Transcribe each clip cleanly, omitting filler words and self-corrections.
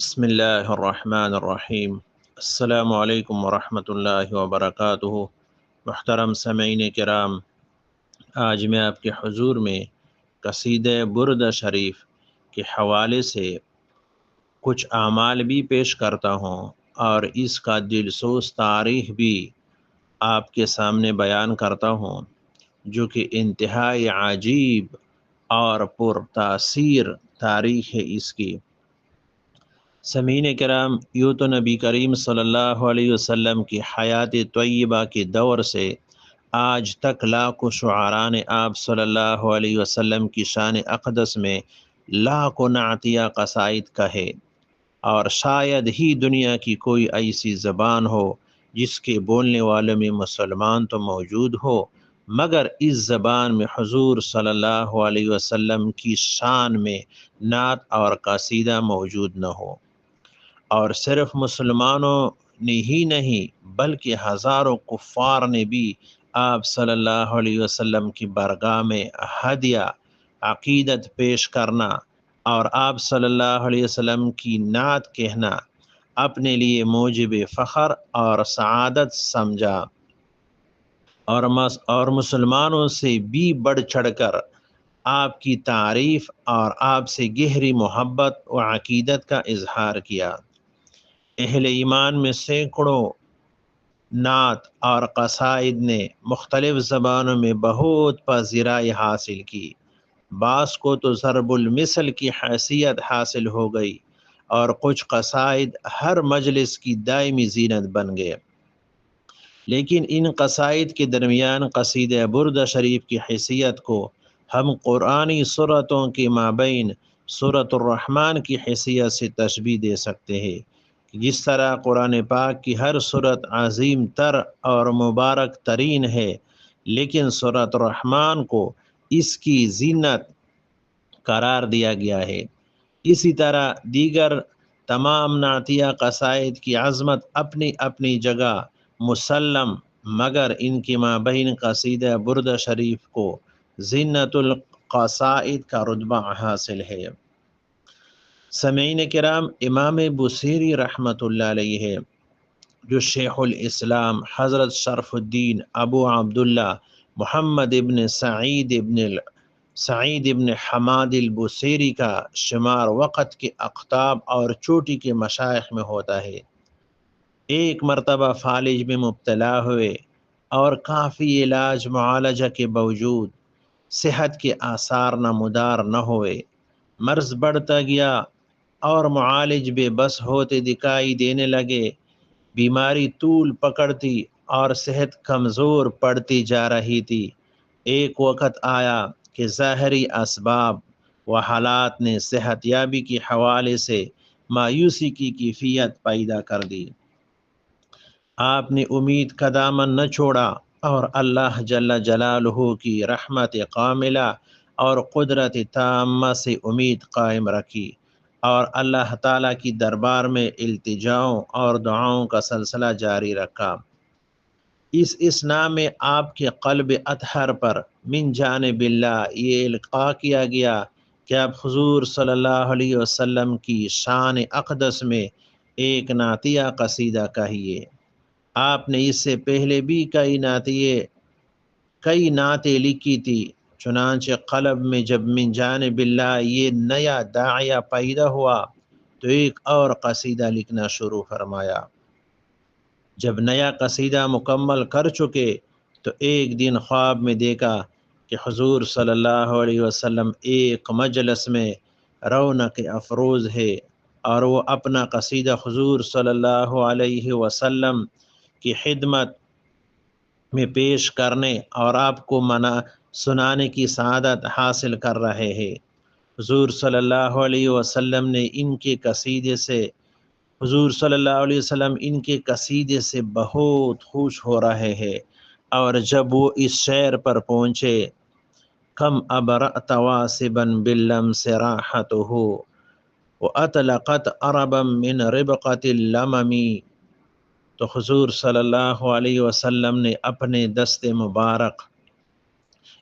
بسم اللہ الرحمن الرحیم۔ السلام علیکم ورحمۃ اللہ وبرکاتہ۔ محترم سامعین کرام، آج میں آپ کے حضور میں قصیدہ برد شریف کے حوالے سے کچھ اعمال بھی پیش کرتا ہوں اور اس کا دلسوز تاریخ بھی آپ کے سامنے بیان کرتا ہوں، جو کہ انتہائی عجیب اور پر تاثیر تاریخ ہے اس کی۔ سامعین کرام، یوں تو نبی کریم صلی اللہ علیہ وسلم کی حیات طیبہ کے دور سے آج تک لاکھوں شعراء نے آپ صلی اللہ علیہ وسلم کی شان اقدس میں لاکھوں نعتیہ قصائد کہے، اور شاید ہی دنیا کی کوئی ایسی زبان ہو جس کے بولنے والوں میں مسلمان تو موجود ہو، مگر اس زبان میں حضور صلی اللہ علیہ وسلم کی شان میں نعت اور قصیدہ موجود نہ ہو۔ اور صرف مسلمانوں نے ہی نہیں بلکہ ہزاروں کفار نے بھی آپ صلی اللہ علیہ وسلم کی بارگاہ میں ہدیہ عقیدت پیش کرنا اور آپ صلی اللہ علیہ وسلم کی نعت کہنا اپنے لیے موجب فخر اور سعادت سمجھا، اور مسلمانوں سے بھی بڑھ چڑھ کر آپ کی تعریف اور آپ سے گہری محبت و عقیدت کا اظہار کیا۔ اہل ایمان میں سینکڑوں نعت اور قصائد نے مختلف زبانوں میں بہت پذیرائی حاصل کی، بعض کو تو ضرب المثل کی حیثیت حاصل ہو گئی، اور کچھ قصائد ہر مجلس کی دائمی زینت بن گئے۔ لیکن ان قصائد کے درمیان قصیدہ برد شریف کی حیثیت کو ہم قرآنی سورتوں کے مابین سورۃ الرحمن کی حیثیت سے تشبیہ دے سکتے ہیں۔ جس طرح قرآن پاک کی ہر سورت عظیم تر اور مبارک ترین ہے، لیکن سورۃ الرحمن کو اس کی زینت قرار دیا گیا ہے، اسی طرح دیگر تمام نعتیہ قصائد کی عظمت اپنی اپنی جگہ مسلم، مگر ان کے مابین قصیدہ برد شریف کو زینت القصائد کا رتبہ حاصل ہے۔ سامعین کرام، امام بوصیری رحمۃ اللہ علیہ ہے، جو شیخ الاسلام حضرت شرف الدین ابو عبداللہ محمد ابن سعید ابن حماد البوصیری کا شمار وقت کے اقطاب اور چوٹی کے مشائخ میں ہوتا ہے۔ ایک مرتبہ فالج میں مبتلا ہوئے اور کافی علاج معالجہ کے باوجود صحت کے آثار نمودار نہ ہوئے، مرض بڑھتا گیا اور معالج بے بس ہوتے دکھائی دینے لگے، بیماری طول پکڑتی اور صحت کمزور پڑتی جا رہی تھی۔ ایک وقت آیا کہ ظاہری اسباب و حالات نے صحت یابی کے حوالے سے مایوسی کی کیفیت پیدا کر دی۔ آپ نے امید کا دامن نہ چھوڑا اور اللہ جل جلالہ کی رحمت کاملہ اور قدرت تامہ سے امید قائم رکھی، اور اللہ تعالیٰ کی دربار میں التجاؤں اور دعاؤں کا سلسلہ جاری رکھا۔ اس اسنا میں آپ کے قلب اطہر پر من جانب اللہ یہ القاء کیا گیا کہ آپ حضور صلی اللہ علیہ وسلم کی شان اقدس میں ایک نعتیہ قصیدہ کہیے۔ آپ نے اس سے پہلے بھی کئی نعتیں لکھی تھی، چنانچہ قلب میں جب من جانب اللہ یہ نیا داعیہ پیدا ہوا تو ایک اور قصیدہ لکھنا شروع فرمایا۔ جب نیا قصیدہ مکمل کر چکے تو ایک دن خواب میں دیکھا کہ حضور صلی اللہ علیہ وسلم ایک مجلس میں رونق افروز ہے، اور وہ اپنا قصیدہ حضور صلی اللہ علیہ وسلم کی خدمت میں پیش کرنے اور آپ کو سنانے کی سعادت حاصل کر رہے ہیں۔ حضور صلی اللہ علیہ وسلم نے حضور صلی اللہ علیہ وسلم ان کے قصیدے سے بہت خوش ہو رہے ہیں، اور جب وہ اس شعر پر پہنچے، کم ابرأت واسبا باللمس راحته واطلقت عربا من ربقة اللمم، تو حضور صلی اللہ علیہ وسلم نے اپنے دست مبارک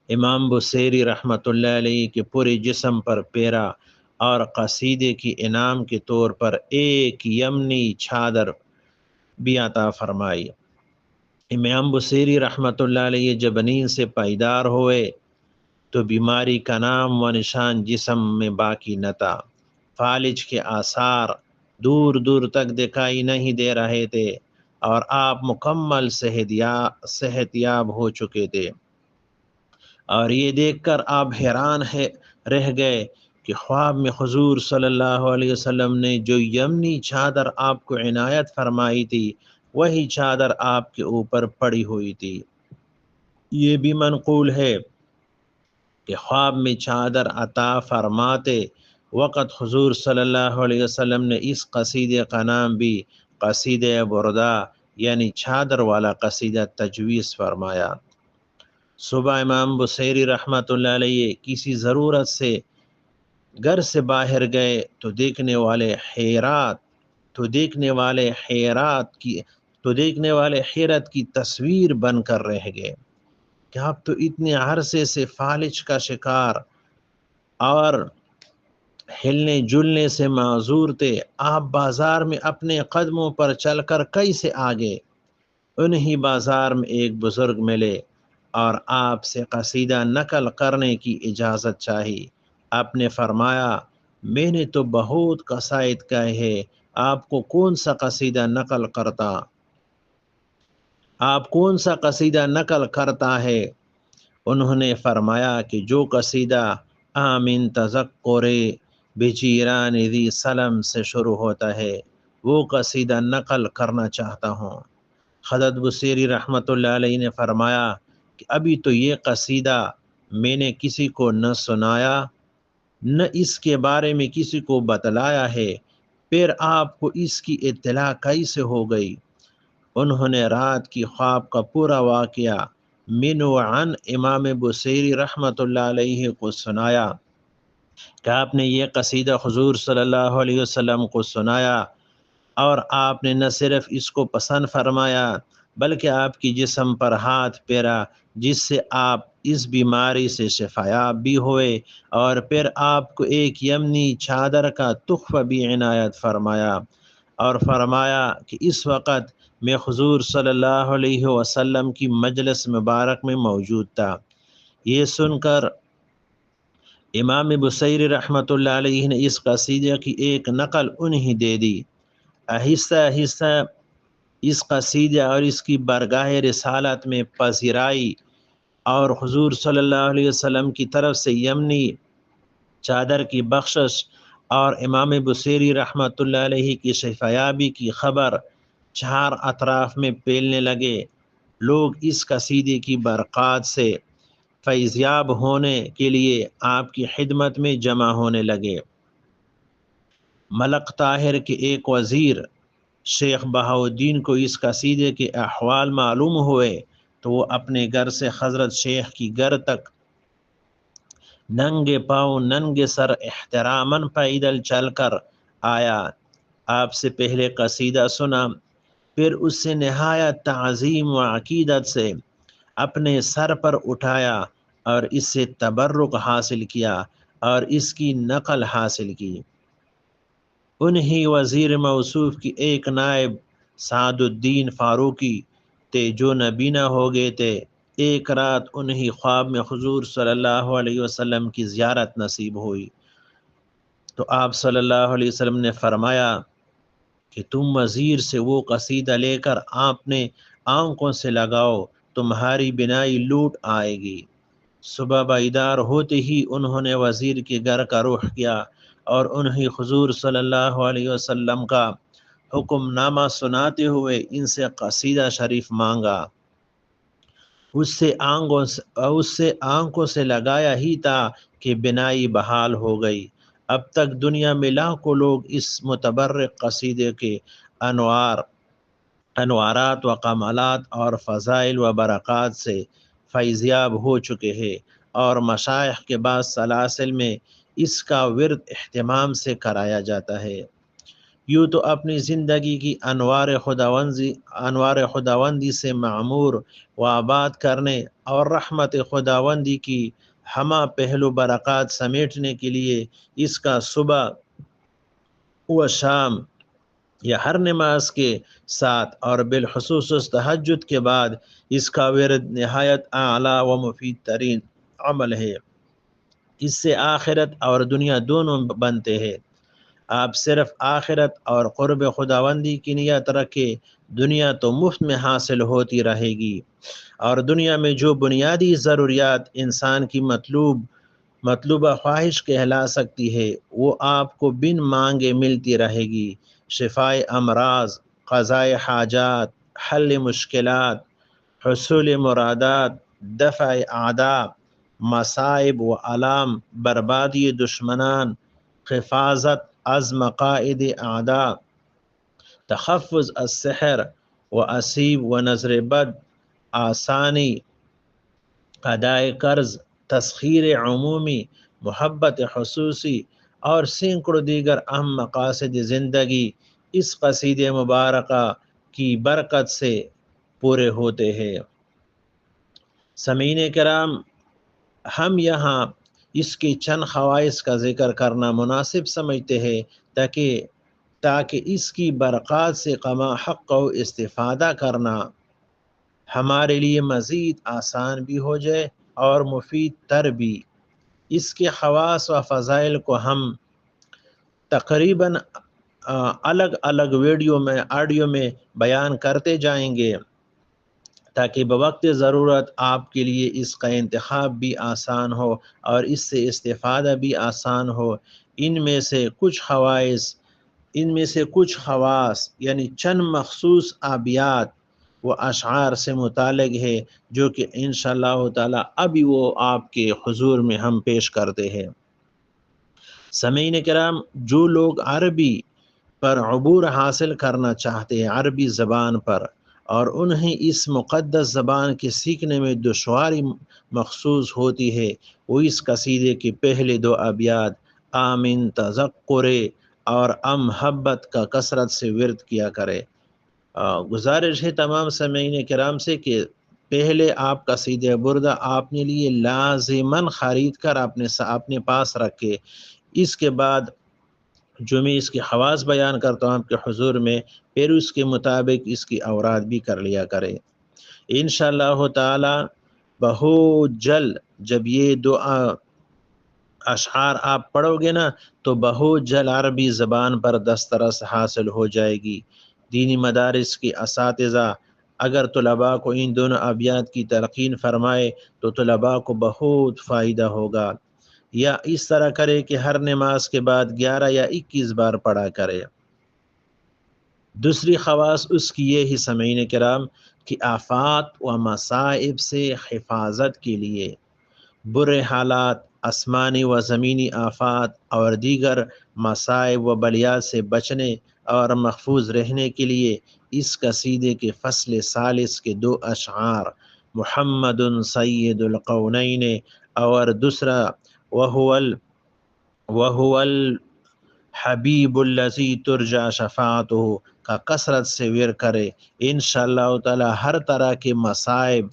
امام بوصیری رحمۃ اللہ علیہ کے پورے جسم پر پھیرا، اور قصیدے کی انعام کے طور پر ایک یمنی چادر بھی عطا فرمائی۔ امام بصیری رحمۃ اللہ علیہ جب نیند سے پائیدار ہوئے تو بیماری کا نام و نشان جسم میں باقی نہ تھا، فالج کے آثار دور دور تک دکھائی نہیں دے رہے تھے اور آپ مکمل صحت یاب ہو چکے تھے۔ اور یہ دیکھ کر آپ حیران رہ گئے کہ خواب میں حضور صلی اللہ علیہ وسلم نے جو یمنی چادر آپ کو عنایت فرمائی تھی وہی چادر آپ کے اوپر پڑی ہوئی تھی۔ یہ بھی منقول ہے کہ خواب میں چادر عطا فرماتے وقت حضور صلی اللہ علیہ وسلم نے اس قصیدے کا نام بھی قصیدہ بردہ یعنی چادر والا قصیدہ تجویز فرمایا۔ صبح امام بصیری رحمۃ اللہ علیہ کسی ضرورت سے گھر سے باہر گئے تو دیکھنے والے حیرت کی تصویر بن کر رہ گئے کہ آپ تو اتنے عرصے سے فالج کا شکار اور ہلنے جلنے سے معذور تھے، آپ بازار میں اپنے قدموں پر چل کر کیسے آگے؟ انہی بازار میں ایک بزرگ ملے اور آپ سے قصیدہ نقل کرنے کی اجازت چاہی۔ آپ نے فرمایا میں نے تو بہت قصائد کہے ہے، آپ کون سا قصیدہ نقل کرتا ہے؟ انہوں نے فرمایا کہ جو قصیدہ آمین تذکر بجیران ذی سلم سے شروع ہوتا ہے وہ قصیدہ نقل کرنا چاہتا ہوں۔ حضرت بصیری رحمۃ اللہ علیہ نے فرمایا کہ ابھی تو یہ قصیدہ میں نے کسی کو نہ سنایا نہ اس کے بارے میں کسی کو بتلایا ہے، پھر آپ کو اس کی اطلاع کیسے ہو گئی؟ انہوں نے رات کی خواب کا پورا واقعہ من و عن امام بصیری رحمۃ اللہ علیہ کو سنایا کہ آپ نے یہ قصیدہ حضور صلی اللہ علیہ وسلم کو سنایا اور آپ نے نہ صرف اس کو پسند فرمایا بلکہ آپ کی جسم پر ہاتھ پھیرا، جس سے آپ اس بیماری سے شفایاب بھی ہوئے، اور پھر آپ کو ایک یمنی چادر کا تحفہ بھی عنایت فرمایا اور فرمایا کہ اس وقت میں حضور صلی اللہ علیہ وسلم کی مجلس مبارک میں موجود تھا۔ یہ سن کر امام بصیری رحمۃ اللہ علیہ نے اس قصیدے کی ایک نقل انہیں دے دی۔ آہستہ آہستہ اس قصیدے اور اس کی برگاہ رسالت میں پذیرائی اور حضور صلی اللہ علیہ وسلم کی طرف سے یمنی چادر کی بخشش اور امام بصیری رحمۃ اللہ علیہ کی شفایابی کی خبر چار اطراف میں پھیلنے لگے۔ لوگ اس قصیدے کی برکات سے فیضیاب ہونے کے لیے آپ کی خدمت میں جمع ہونے لگے۔ ملک طاہر کے ایک وزیر شیخ بہاؤالدین کو اس قصیدے کے احوال معلوم ہوئے تو وہ اپنے گھر سے حضرت شیخ کی گھر تک ننگے پاؤں ننگے سر احتراماً پیدل چل کر آیا۔ آپ سے پہلے قصیدہ سنا، پھر اس سے نہایت تعظیم و عقیدت سے اپنے سر پر اٹھایا اور اس سے تبرک حاصل کیا اور اس کی نقل حاصل کی۔ انہی وزیر موصوف کی ایک نائب سعد الدین فاروقی تھے جو نبینا ہو گئے تھے۔ ایک رات انہی خواب میں حضور صلی اللہ علیہ وسلم کی زیارت نصیب ہوئی تو آپ صلی اللہ علیہ وسلم نے فرمایا کہ تم وزیر سے وہ قصیدہ لے کر آپ نے آنکھوں سے لگاؤ، تمہاری بینائی لوٹ آئے گی۔ صبح بیدار ہوتے ہی انہوں نے وزیر کے گھر کا رخ کیا اور انہیں حضور صلی اللہ علیہ وسلم کا حکم نامہ سناتے ہوئے ان سے قصیدہ شریف مانگا۔ اس سے آنکھوں سے لگایا ہی تھا کہ بینائی بحال ہو گئی۔ اب تک دنیا میں لاکھوں لوگ اس متبرک قصیدے کے انوارات و کمالات اور فضائل و برکات سے فیضیاب ہو چکے ہیں، اور مشائخ کے بعض سلاسل میں اس کا ورد اہتمام سے کرایا جاتا ہے۔ یوں تو اپنی زندگی کی انوار خداوندی سے معمور و آباد کرنے اور رحمت خداوندی کی ہمہ پہلو برکات سمیٹنے کے لیے اس کا صبح و شام یا ہر نماز کے ساتھ اور بالخصوص تہجد کے بعد اس کا ورد نہایت اعلیٰ و مفید ترین عمل ہے۔ اس سے آخرت اور دنیا دونوں بنتے ہیں۔ آپ صرف آخرت اور قرب خداوندی کی نیت رکھے، دنیا تو مفت میں حاصل ہوتی رہے گی، اور دنیا میں جو بنیادی ضروریات انسان کی مطلوبہ خواہش کہلا سکتی ہے وہ آپ کو بن مانگے ملتی رہے گی۔ شفائے امراض، قضاء حاجات، حل مشکلات، حصول مرادات، دفع اعداء، مصائب و علام، بربادی دشمنان، حفاظت از مقاعد اعداء، تحفظ السحر و اسیب و نظر بد، آسانی ادائے قرض، تسخیر عمومی، محبت خصوصی اور سینکڑوں دیگر اہم مقاصد زندگی اس قصید مبارکہ کی برکت سے پورے ہوتے ہیں۔ سامعین کرام، ہم یہاں اس کی چند خواص کا ذکر کرنا مناسب سمجھتے ہیں تاکہ اس کی برکات سے کما حق و استفادہ کرنا ہمارے لیے مزید آسان بھی ہو جائے اور مفید تر بھی۔ اس کے خواص و فضائل کو ہم تقریباً الگ الگ آڈیو میں بیان کرتے جائیں گے تاکہ بوقت ضرورت آپ کے لیے اس کا انتخاب بھی آسان ہو اور اس سے استفادہ بھی آسان ہو۔ ان میں سے کچھ خواص یعنی چند مخصوص ابیات و اشعار سے متعلق ہے جو کہ انشاءاللہ تعالی ابھی وہ آپ کے حضور میں ہم پیش کرتے ہیں۔ سامعین کرام، جو لوگ عربی پر عبور حاصل کرنا چاہتے ہیں، عربی زبان پر، اور انہیں اس مقدس زبان کے سیکھنے میں دشواری محسوس ہوتی ہے، وہ اس قصیدے کے پہلے دو ابیات آمین تذکر اور محبت کا کثرت سے ورد کیا کرے۔ گزارش ہے تمام سامعین کرام سے کہ پہلے آپ قصیدہ بردہ آپ نے لیے لازماً خرید کر اپنے پاس رکھے، اس کے بعد جو میں اس کی خواص بیان کرتا ہوں آپ کے حضور میں، پھر اس کے مطابق اس کی اوراد بھی کر لیا کرے انشاءاللہ تعالی۔ بہت جلد جب یہ دو اشعار آپ پڑھو گے نا تو بہت جلد عربی زبان پر دسترس حاصل ہو جائے گی۔ دینی مدارس کی اساتذہ اگر طلباء کو ان دونوں ابیات کی تلقین فرمائے تو طلباء کو بہت فائدہ ہوگا، یا اس طرح کرے کہ ہر نماز کے بعد 11 یا 21 بار پڑھا کرے۔ دوسری خواص اس کی یہ ہی سامعین کرام کہ آفات و مصائب سے حفاظت کے لیے، برے حالات، آسمانی و زمینی آفات اور دیگر مصائب و بلیات سے بچنے اور محفوظ رہنے کے لیے اس قصیدے کے فصل ثالث کے دو اشعار محمد سید القونین اور دوسرا وهو الحبیب الذی ترجى شفاعته کا کثرت سے ور کرے، انشاءاللہ تعالی ہر طرح کے مصائب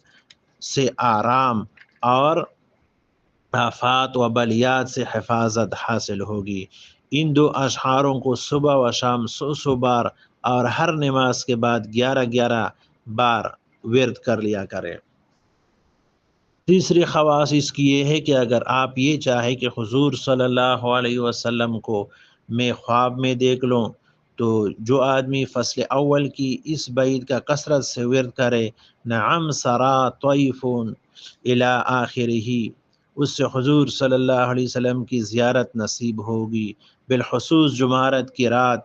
سے آرام اور آفات و بلیات سے حفاظت حاصل ہوگی۔ ان دو اشعاروں کو صبح و شام 100 بار اور ہر نماز کے بعد 11 بار ورد کر لیا کریں۔ تیسری خواص اس کی یہ ہے کہ اگر آپ یہ چاہیں کہ حضور صلی اللہ علیہ وسلم کو میں خواب میں دیکھ لوں تو جو آدمی فصل اول کی اس بیت کا کثرت سے ورد کرے، نعم سرا طیفون الی آخرہ، اس سے حضور صلی اللہ علیہ وسلم کی زیارت نصیب ہوگی۔ بالخصوص جمعرات کی رات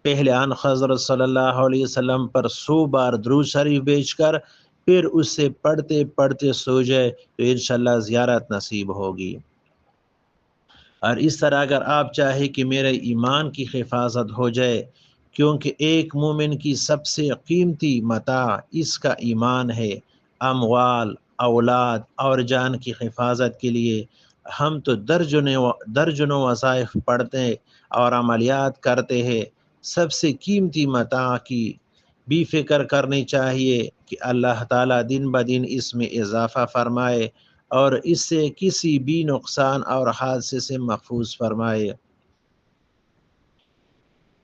پہلے آن حضرت صلی اللہ علیہ وسلم پر 100 بار درود شریف بیچ کر پھر اس سے پڑھتے پڑھتے سو جائے تو انشاءاللہ زیارت نصیب ہوگی۔ اور اس طرح اگر آپ چاہیں کہ میرے ایمان کی حفاظت ہو جائے، کیونکہ ایک مومن کی سب سے قیمتی متاع اس کا ایمان ہے، اموال، اولاد اور جان کی حفاظت کے لیے ہم تو درجنوں وظائف پڑھتے اور عملیات کرتے ہیں، سب سے قیمتی متاع کی بھی فکر کرنی چاہیے کہ اللہ تعالیٰ دن بدن اس میں اضافہ فرمائے اور اس سے کسی بھی نقصان اور حادثے سے محفوظ فرمائے۔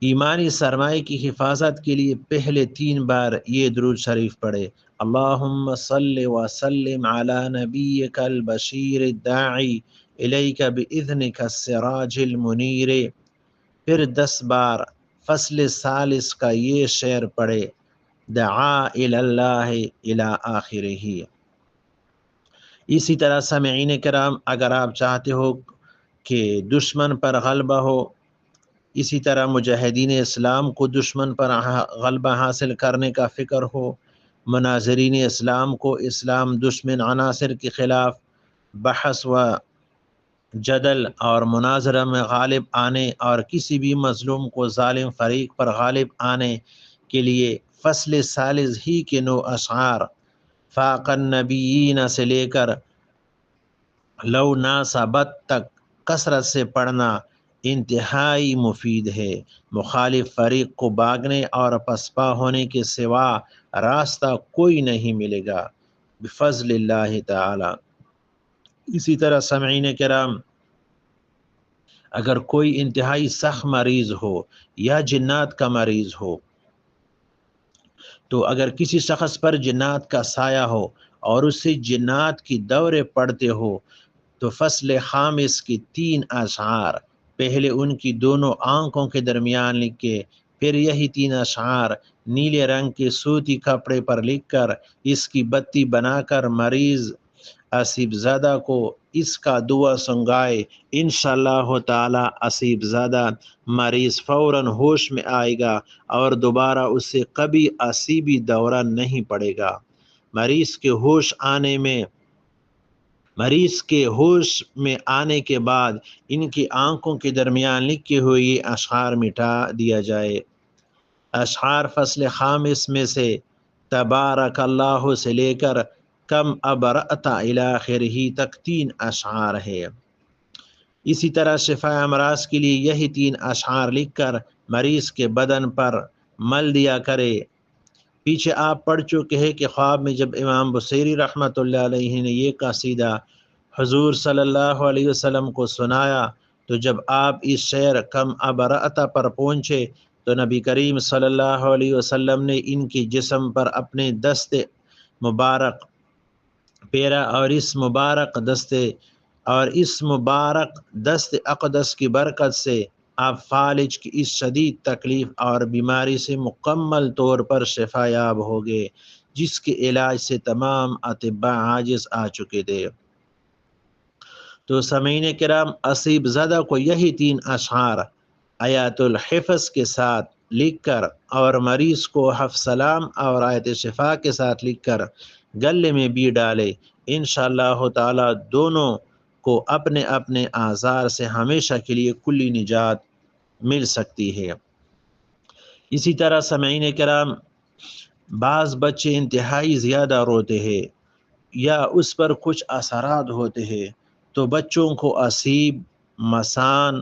ایمانی سرمائے کی حفاظت کے لیے پہلے 3 بار یہ درود شریف پڑھے، اللہم صلی وسلم علی نبیک البشیر الداعی الیک باذنک السراج المنیر۔ پھر 10 بار فصل ثالث کا یہ شعر پڑھے، دعا الی اللہ الی آخرہ۔ اسی طرح سامعین کرام، اگر آپ چاہتے ہو کہ دشمن پر غلبہ ہو، اسی طرح مجاہدین اسلام کو دشمن پر غلبہ حاصل کرنے کا فکر ہو، مناظرین اسلام کو اسلام دشمن عناصر کے خلاف بحث و جدل اور مناظرہ میں غالب آنے اور کسی بھی مظلوم کو ظالم فریق پر غالب آنے کے لیے فصل ثالث ہی کے 9 اشعار فاق النبیین سے لے کر لو ناسبت تک کثرت سے پڑھنا انتہائی مفید ہے۔ مخالف فریق کو بھاگنے اور پسپا ہونے کے سوا راستہ کوئی نہیں ملے گا بفضل اللہ تعالی۔ اسی طرح سامعین کرام، اگر کوئی انتہائی سخت مریض ہو یا جنات کا مریض ہو، تو اگر کسی شخص پر جنات کا سایہ ہو اور اسے جنات کی دورے پڑتے ہو، تو فصل خامس کی 3 اشعار پہلے ان کی دونوں آنکھوں کے درمیان لکھ کے، پھر یہی 3 اشعار نیلے رنگ کے سوتی کپڑے پر لکھ کر اس کی بتی بنا کر مریض آسیب زدہ کو اس کا دعا سنگائے، انشاءاللہ تعالی آسیب زدہ مریض فوراً ہوش میں آئے گا اور دوبارہ اسے کبھی آسیبی دورہ نہیں پڑے گا۔ مریض کے ہوش میں آنے کے بعد ان کی آنکھوں کے درمیان لکھے ہوئے یہ اشعار مٹا دیا جائے۔ اشعار فصل خامس میں سے تبارک اللہ سے لے کر کم ابرأت الی آخرہ تک 3 اشعار ہے۔ اسی طرح شفاء امراض کے لیے یہی 3 اشعار لکھ کر مریض کے بدن پر مل دیا کرے۔ پیچھے آپ پڑھ چکے ہیں کہ خواب میں جب امام بصیری رحمۃ اللہ علیہ نے یہ قصیدہ حضور صلی اللہ علیہ وسلم کو سنایا، تو جب آپ اس شعر کم ابرأت پر پہنچے تو نبی کریم صلی اللہ علیہ وسلم نے ان کے جسم پر اپنے دست مبارک پیرا اور اس مبارک دست اقدس کی برکت سے آپ فالج کی اس شدید تکلیف اور بیماری سے مکمل طور پر شفا یاب ہو گئے، جس کے علاج سے تمام اطباء عاجز آ چکے تھے۔ تو سامعین کرام، آسیب زدہ کو یہی 3 اشعار آیات الحفظ کے ساتھ لکھ کر اور مریض کو حفظ سلام اور آیت شفا کے ساتھ لکھ کر گلے میں بھی ڈالے، انشاءاللہ تعالی دونوں کو اپنے اپنے آزار سے ہمیشہ کے لیے کلی نجات مل سکتی ہے۔ اسی طرح سامعین کرام، بعض بچے انتہائی زیادہ روتے ہیں یا اس پر کچھ اثرات ہوتے ہیں، تو بچوں کو آسیب، مسان،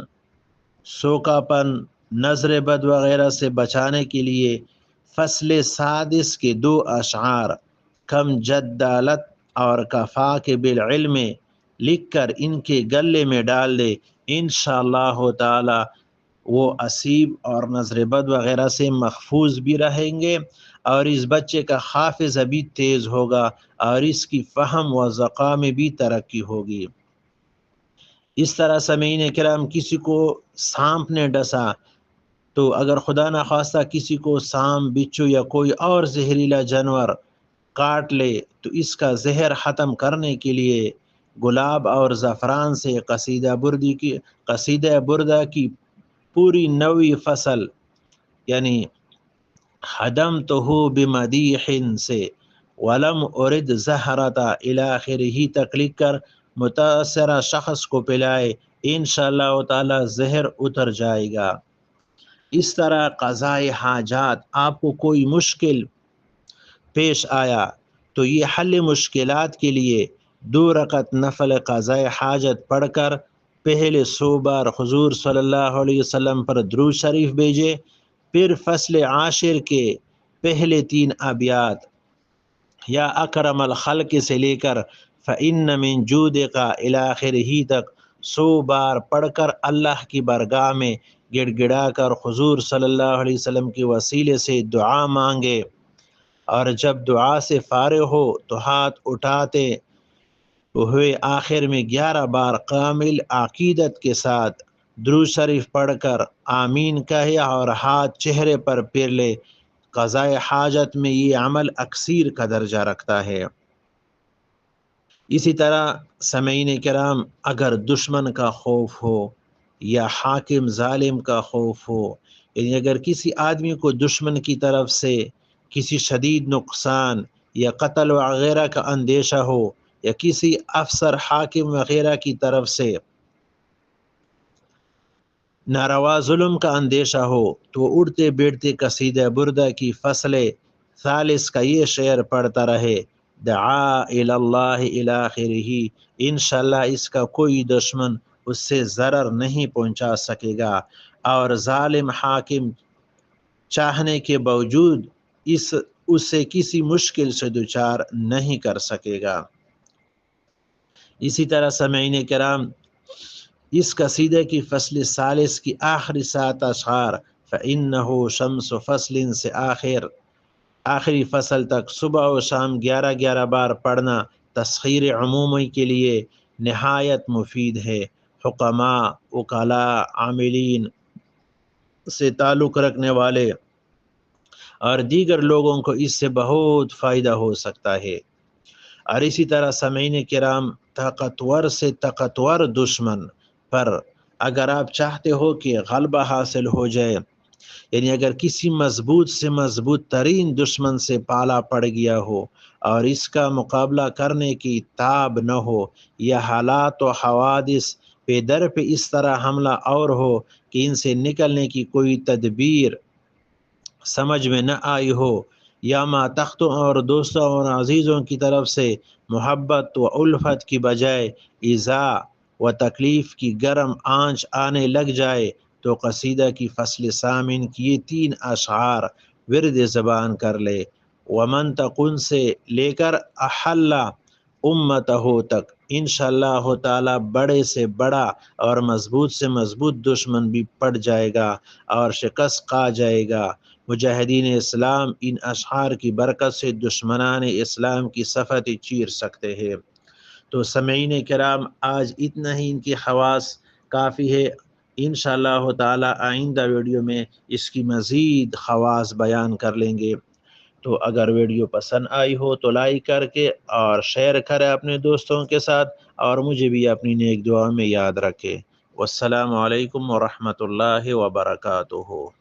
سوکھاپن، نظر بد وغیرہ سے بچانے کے لیے فصل سادس کے 2 اشعار کم جدالت اور کفا کے بالعلم لکھ کر ان کے گلے میں ڈال دے، انشاءاللہ تعالی وہ آسیب اور نظر بد وغیرہ سے محفوظ بھی رہیں گے اور اس بچے کا حافظہ بھی تیز ہوگا اور اس کی فہم و ذکا میں بھی ترقی ہوگی۔ اس طرح سامعین کرام، کسی کو سانپ نے ڈسا، تو اگر خدا نخواستہ کسی کو سانپ، بچھو یا کوئی اور زہریلا جانور کاٹ لے، تو اس کا زہر ختم کرنے کے لیے گلاب اور زعفران سے قصیدہ بردہ کی پوری 9ویں فصل یعنی حدمتہ بمدیح سے ولم ارد زہرتا الی آخرہ تک لکھ کر متاثرہ شخص کو پلائے، انشاءاللہ تعالی زہر اتر جائے گا۔ اس طرح قضاء حاجات، آپ کو کوئی مشکل پیش آیا تو یہ حل مشکلات کے لیے 2 رکعت نفل قضاء حاجت پڑھ کر پہلے 100 بار حضور صلی اللہ علیہ وسلم پر درود شریف بھیجے، پھر فصل عاشر کے پہلے 3 ابیات یا اکرم الخلق سے لے کر فإن من جودک الی آخرہ تک 100 بار پڑھ کر اللہ کی بارگاہ میں گڑ گڑا کر حضور صلی اللہ علیہ وسلم کے وسیلے سے دعا مانگے، اور جب دعا سے فارغ ہو تو ہاتھ اٹھاتے ہوئے آخر میں 11 بار کامل عقیدت کے ساتھ درود شریف پڑھ کر آمین کہے اور ہاتھ چہرے پر پھیر لے۔ قضاء حاجت میں یہ عمل اکثیر کا درجہ رکھتا ہے۔ اسی طرح سامعین کرام، اگر دشمن کا خوف ہو یا حاکم ظالم کا خوف ہو، یعنی اگر کسی آدمی کو دشمن کی طرف سے کسی شدید نقصان یا قتل وغیرہ کا اندیشہ ہو، یا کسی افسر حاکم وغیرہ کی طرف سے ناروا ظلم کا اندیشہ ہو، تو اڑتے بیٹھتے قصیدہ بردہ کی فصل ثالث کا یہ شعر پڑھتا رہے، دعا الی اللہ الی آخرہ، انشاءاللہ اس کا کوئی دشمن اس سے ضرر نہیں پہنچا سکے گا، اور ظالم حاکم چاہنے کے باوجود اسے کسی مشکل سے دوچار نہیں کر سکے گا۔ اسی طرح سامعین کرام، اس قصیدے کی فصل ثالث کی آخری 7 اشعار فَإِنَّهُ شَمْسُ فصل سے آخری فصل تک صبح و شام 11 بار پڑھنا تسخیر عمومی کے لیے نہایت مفید ہے۔ حکماء، وکلاء، عاملین سے تعلق رکھنے والے اور دیگر لوگوں کو اس سے بہت فائدہ ہو سکتا ہے۔ اور اسی طرح سامعین کرام، طاقتور سے طاقتور دشمن پر اگر آپ چاہتے ہو کہ غلبہ حاصل ہو جائے، یعنی اگر کسی مضبوط سے مضبوط ترین دشمن سے پالا پڑ گیا ہو اور اس کا مقابلہ کرنے کی تاب نہ ہو، یا حالات و حوادث پہ در پہ اس طرح حملہ اور ہو کہ ان سے نکلنے کی کوئی تدبیر سمجھ میں نہ آئی ہو، یا ماتختوں اور دوستوں اور عزیزوں کی طرف سے محبت و الفت کی بجائے ایذا و تکلیف کی گرم آنچ آنے لگ جائے، تو قصیدہ کی فصل ثامن کی یہ 3 اشعار ورد زبان کر لے۔ ومن تقن سے لے کر احل امتہ تک انشاءاللہ تعالی بڑے سے بڑا اور مضبوط سے مضبوط دشمن بھی پڑ جائے گا اور شکست کھا جائے گا۔ مجاہدین اسلام ان اشعار کی برکت سے دشمنان اسلام کی صفت چیر سکتے ہیں۔ تو سامعین کرام، آج اتنا ہی ان کی خواص کافی ہے۔ انشاءاللہ تعالی آئندہ ویڈیو میں اس کی مزید خواص بیان کر لیں گے۔ تو اگر ویڈیو پسند آئی ہو تو لائک کر کے اور شیئر کریں اپنے دوستوں کے ساتھ، اور مجھے بھی اپنی نیک دعا میں یاد رکھیں۔ والسلام علیکم ورحمۃ اللہ وبرکاتہ۔